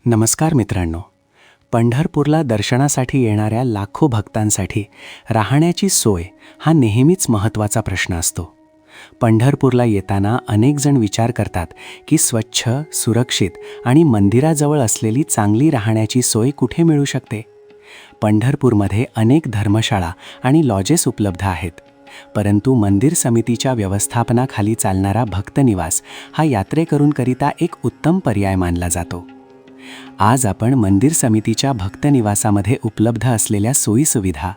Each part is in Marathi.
नमस्कार मित्रांनो. पंढरपूरला दर्शनासाठी येणाऱ्या लाखो भक्तांसाठी राहण्याची सोय हा नेहमीच महत्त्वाचा प्रश्न असतो. पंढरपूरला येताना अनेक जण विचार करतात की स्वच्छ, सुरक्षित आणि मंदिराजवळ असलेली चांगली राहण्याची सोय कुठे मिळू शकते. पंढरपूरमध्ये अनेक धर्मशाळा आणि लॉजेस उपलब्ध आहेत, परंतु मंदिर समितीच्या व्यवस्थापनाखाली चालणारा भक्तनिवास हा यात्रेकरूंकरिता एक उत्तम पर्याय मानला जातो. आज आपण मंदिर समितीच्या भक्तनिवासामध्ये उपलब्ध असलेल्या सोयीसुविधा,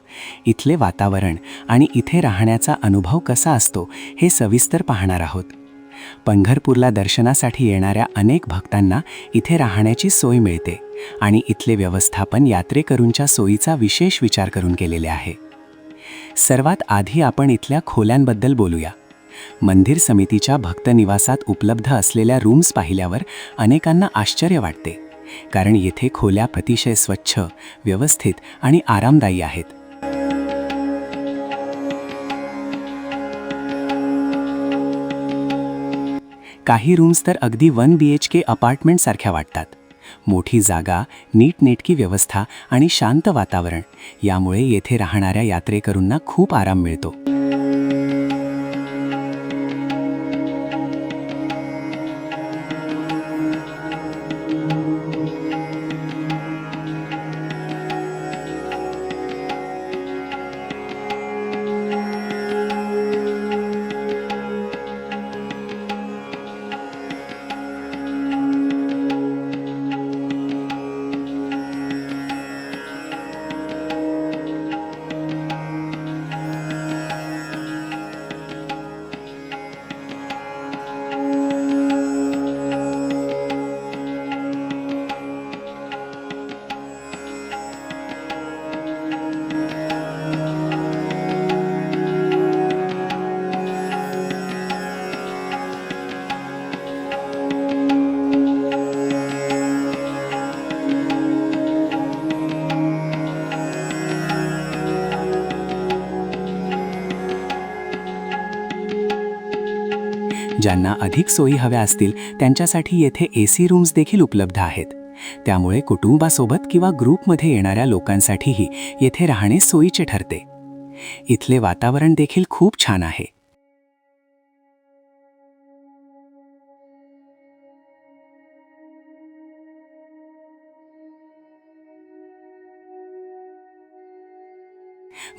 इथले वातावरण आणि इथे राहण्याचा अनुभव कसा असतो हे सविस्तर पाहणार आहोत. पंढरपूरला दर्शनासाठी येणाऱ्या अनेक भक्तांना इथे राहण्याची सोय मिळते आणि इथले व्यवस्थापन यात्रेकरूंच्या सोयीचा विशेष विचार करून केलेले आहे. सर्वात आधी आपण इथल्या खोल्यांबद्दल बोलूया. मंदिर समितीच्या भक्तनिवासात उपलब्ध असलेल्या रूम्स पाहिल्यावर अनेकांना आश्चर्य वाटते, कारण येथे खोल्या अतिशय स्वच्छ, व्यवस्थित आणि आरामदायी आहेत. काही रूम्स तर अगदी 1 BHK अपार्टमेंटसारख्या वाटतात. मोठी जागा, नीटनेटकी व्यवस्था आणि शांत वातावरण यामुळे येथे राहणाऱ्या यात्रेकरूंना खूप आराम मिळतो. ज्यांना अधिक सोयी हव्या असतील त्यांच्यासाठी येथे AC रूम्स देखील उपलब्ध आहेत. त्यामुळे कुटुंबासोबत किंवा ग्रुपमध्ये येणाऱ्या लोकांसाठीही येथे राहणे सोयीचे ठरते. इथले वातावरण देखील खूप छान आहे.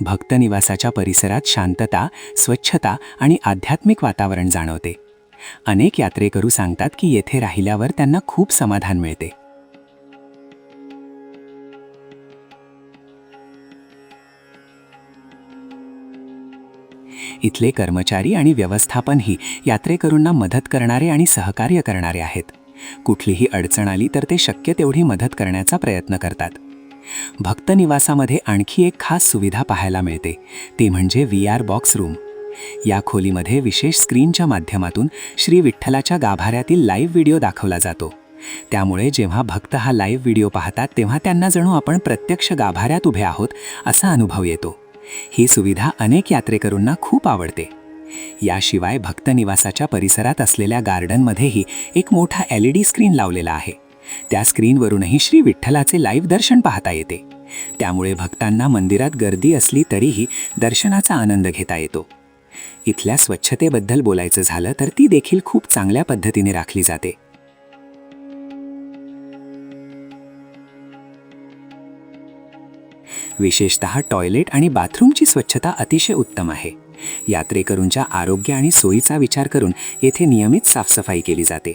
भक्तनिवासाच्या परिसरात शांतता, स्वच्छता आणि आध्यात्मिक वातावरण जाणवते. अनेक यात्रेकरू सांगतात की येथे राहिल्यावर त्यांना खूप समाधान मिळते. इथले कर्मचारी आणि व्यवस्थापनही यात्रेकरूंना मदत करणारे आणि सहकार्य करणारे आहेत. कुठलीही अडचण आली तर ते शक्य तेवढी मदत करण्याचा प्रयत्न करतात. भक्तनिवासामध्ये आणखी एक खास सुविधा पाहायला मिळते, ती म्हणजे VR बॉक्स रूम. या खोलीमध्ये विशेष स्क्रीनच्या माध्यमातून श्री विठ्ठलाच्या गाभाऱ्यातील लाईव्ह व्हिडिओ दाखवला जातो. त्यामुळे जेव्हा भक्त हा लाईव्ह व्हिडिओ पाहतात तेव्हा त्यांना जणू आपण प्रत्यक्ष गाभाऱ्यात उभे आहोत असा अनुभव येतो. ही सुविधा अनेक यात्रेकरूंना खूप आवडते. याशिवाय भक्तनिवासाच्या परिसरात असलेल्या गार्डनमध्येही एक मोठा LED स्क्रीन लावलेला आहे. त्या स्क्रीनवरूनही श्री विठ्ठलाचे लाईव्ह दर्शन पाहता येते. त्यामुळे भक्तांना मंदिरात गर्दी असली तरीही दर्शनाचा आनंद घेता येतो. इथल्या स्वच्छतेबद्दल बोलायचं झालं तर ती देखील खूप चांगल्या पद्धतीने राखली जाते. विशेषतः टॉयलेट आणि बाथरूमची स्वच्छता अतिशय उत्तम आहे. यात्रेकरूंच्या आरोग्य आणि सोयीचा विचार करून येथे नियमित साफसफाई केली जाते.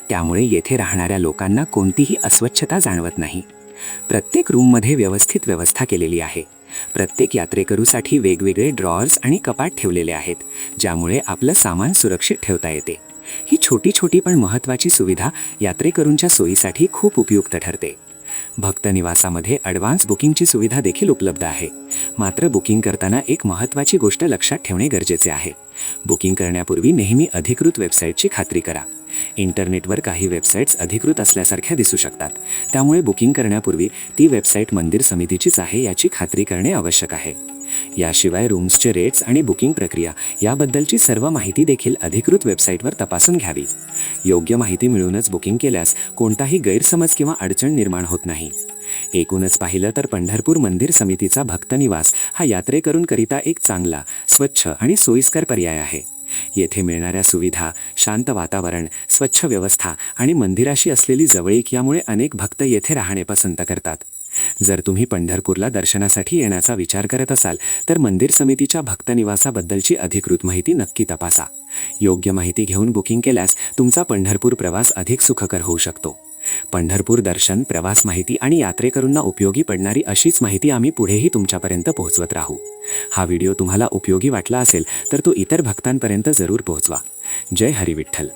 त्यामुळे येथे राहणाऱ्या लोकांना कोणतीही अस्वच्छता जाणवत नाही. प्रत्येक रूममध्ये व्यवस्थित व्यवस्था केलेली आहे. प्रत्येक यात्रेकरूसाठी वेगवेगळे ड्रॉअर्स आणि कपाट ठेवलेले आहेत, ज्यामुळे आपलं सामान सुरक्षित ठेवता येते. ही छोटी छोटी पण महत्त्वाची सुविधा यात्रेकरूंच्या सोयीसाठी खूप उपयुक्त ठरते. भक्तनिवासामध्ये ॲडव्हान्स बुकिंगची सुविधा देखील उपलब्ध आहे. मात्र बुकिंग करताना एक महत्त्वाची गोष्ट लक्षात ठेवणे गरजेचे आहे. बुकिंग करण्यापूर्वी नेहमी अधिकृत वेबसाईटची खात्री करा. इंटरनेटवर काही वेबसाईट्स अधिकृत असल्यासारख्या दिसू शकतात. त्यामुळे बुकिंग करण्यापूर्वी ती वेबसाईट मंदिर समितीचीच आहे याची खात्री करणे आवश्यक आहे. याशिवाय रूम्सचे रेट्स आणि बुकिंग प्रक्रिया याबद्दलची सर्व माहिती देखील अधिकृत वेबसाईटवर तपासून घ्यावी. योग्य माहिती मिळूनच बुकिंग केल्यास कोणताही गैरसमज किंवा अडचण निर्माण होत नाही. एकूणच पाहिलं तर पंढरपूर मंदिर समितीचा भक्तनिवास हा यात्रेकरूंकरिता एक चांगला, स्वच्छ आणि सोयीस्कर पर्याय आहे. येथे मिळणाऱ्या सुविधा, शांत वातावरण, स्वच्छ व्यवस्था आणि मंदिराशी असलेली जवळीक यामुळे अनेक भक्त येथे राहणे पसंत करतात. जर तुम्ही पंढरपूरला दर्शनासाठी येण्याचा विचार करत असाल तर मंदिर समितीच्या भक्तनिवासाबद्दलची अधिकृत माहिती नक्की तपासा. योग्य माहिती घेऊन बुकिंग केल्यास तुमचा पंढरपूर प्रवास अधिक सुखकर होऊ शकतो. पंढरपूर दर्शन, प्रवास माहिती आणि यात्रेकरूंना उपयोगी पडणारी अशीच माहिती आम्ही पुढेही तुमच्यापर्यंत पोहोचवत राहू. हा व्हिडिओ तुम्हाला उपयोगी वाटला असेल तर तो इतर भक्तांपर्यंत जरूर पोहोचवा. जय हरी विठ्ठल.